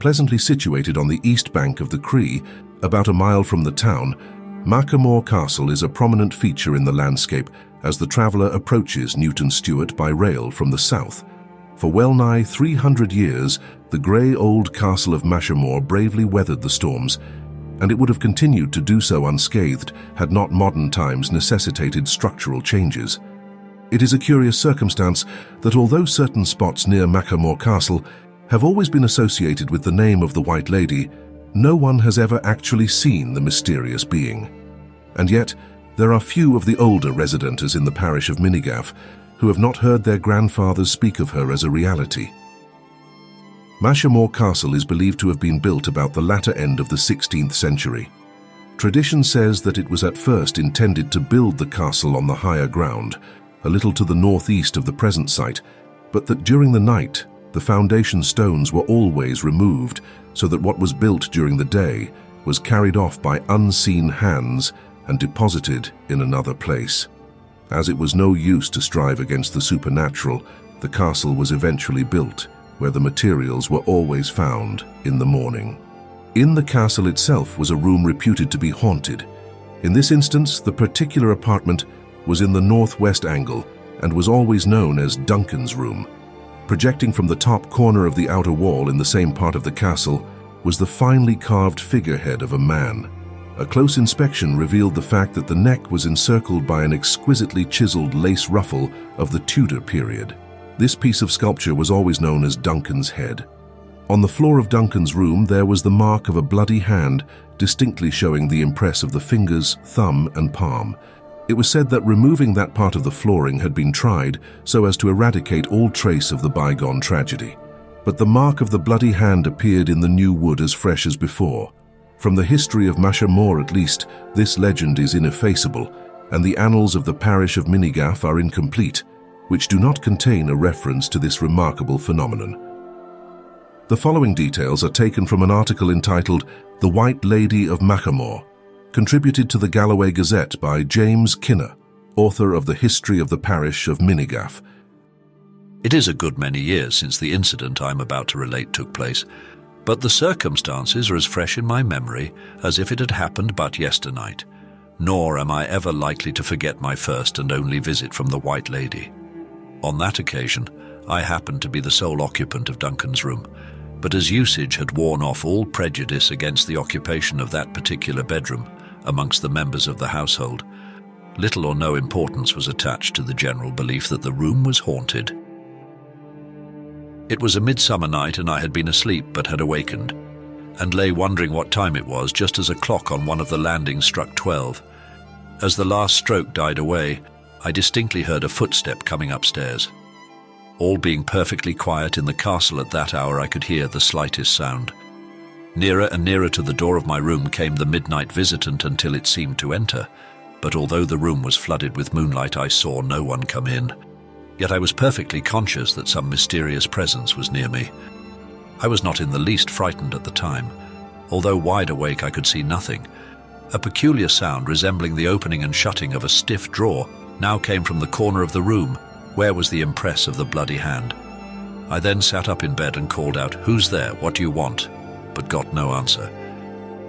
Pleasantly situated on the east bank of the Cree, about a mile from the town, Machermore Castle is a prominent feature in the landscape as the traveller approaches Newton Stewart by rail from the south. For well-nigh 300 years, the grey old castle of Machermore bravely weathered the storms, and it would have continued to do so unscathed had not modern times necessitated structural changes. It is a curious circumstance that although certain spots near Machermore Castle have always been associated with the name of the White Lady, no one has ever actually seen the mysterious being. And yet, there are few of the older residents in the parish of Minigaff who have not heard their grandfathers speak of her as a reality. Machermore Castle is believed to have been built about the latter end of the 16th century. Tradition says that it was at first intended to build the castle on the higher ground, a little to the northeast of the present site, but that during the night, the foundation stones were always removed so that what was built during the day was carried off by unseen hands and deposited in another place. As it was no use to strive against the supernatural, the castle was eventually built where the materials were always found in the morning. In the castle itself was a room reputed to be haunted. In this instance, the particular apartment was in the northwest angle and was always known as Duncan's room. Projecting from the top corner of the outer wall in the same part of the castle was the finely carved figurehead of a man. A close inspection revealed the fact that the neck was encircled by an exquisitely chiseled lace ruffle of the Tudor period. This piece of sculpture was always known as Duncan's head. On the floor of Duncan's room there was the mark of a bloody hand, distinctly showing the impress of the fingers, thumb and palm. It was said that removing that part of the flooring had been tried so as to eradicate all trace of the bygone tragedy. But the mark of the bloody hand appeared in the new wood as fresh as before. From the history of Machermore at least, this legend is ineffaceable, and the annals of the parish of Minigaff are incomplete, which do not contain a reference to this remarkable phenomenon. The following details are taken from an article entitled "The White Lady of Machermore," contributed to the Galloway Gazette by James Kinner, author of the History of the Parish of Minigaff. It is a good many years since the incident I am about to relate took place, but the circumstances are as fresh in my memory as if it had happened but yesternight, nor am I ever likely to forget my first and only visit from the White Lady. On that occasion, I happened to be the sole occupant of Duncan's room, but as usage had worn off all prejudice against the occupation of that particular bedroom amongst the members of the household, little or no importance was attached to the general belief that the room was haunted. It was a midsummer night and I had been asleep but had awakened, and lay wondering what time it was just as a clock on one of the landings struck 12. As the last stroke died away, I distinctly heard a footstep coming upstairs. All being perfectly quiet in the castle at that hour, I could hear the slightest sound. Nearer and nearer to the door of my room came the midnight visitant until it seemed to enter, but although the room was flooded with moonlight, I saw no one come in. Yet I was perfectly conscious that some mysterious presence was near me. I was not in the least frightened at the time. Although wide awake, I could see nothing. A peculiar sound resembling the opening and shutting of a stiff drawer now came from the corner of the room, where was the impress of the bloody hand. I then sat up in bed and called out, "Who's there? What do you want?" but got no answer.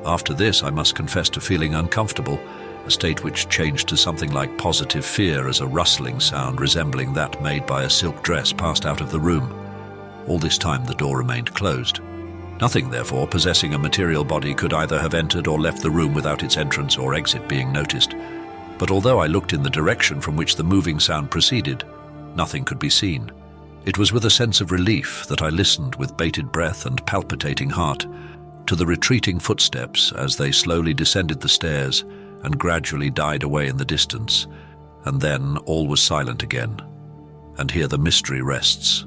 After this, I must confess to feeling uncomfortable, a state which changed to something like positive fear as a rustling sound resembling that made by a silk dress passed out of the room. All this time the door remained closed. Nothing, therefore, possessing a material body could either have entered or left the room without its entrance or exit being noticed. But although I looked in the direction from which the moving sound proceeded, nothing could be seen. It was with a sense of relief that I listened with bated breath and palpitating heart to the retreating footsteps as they slowly descended the stairs and gradually died away in the distance, and then all was silent again. And here the mystery rests.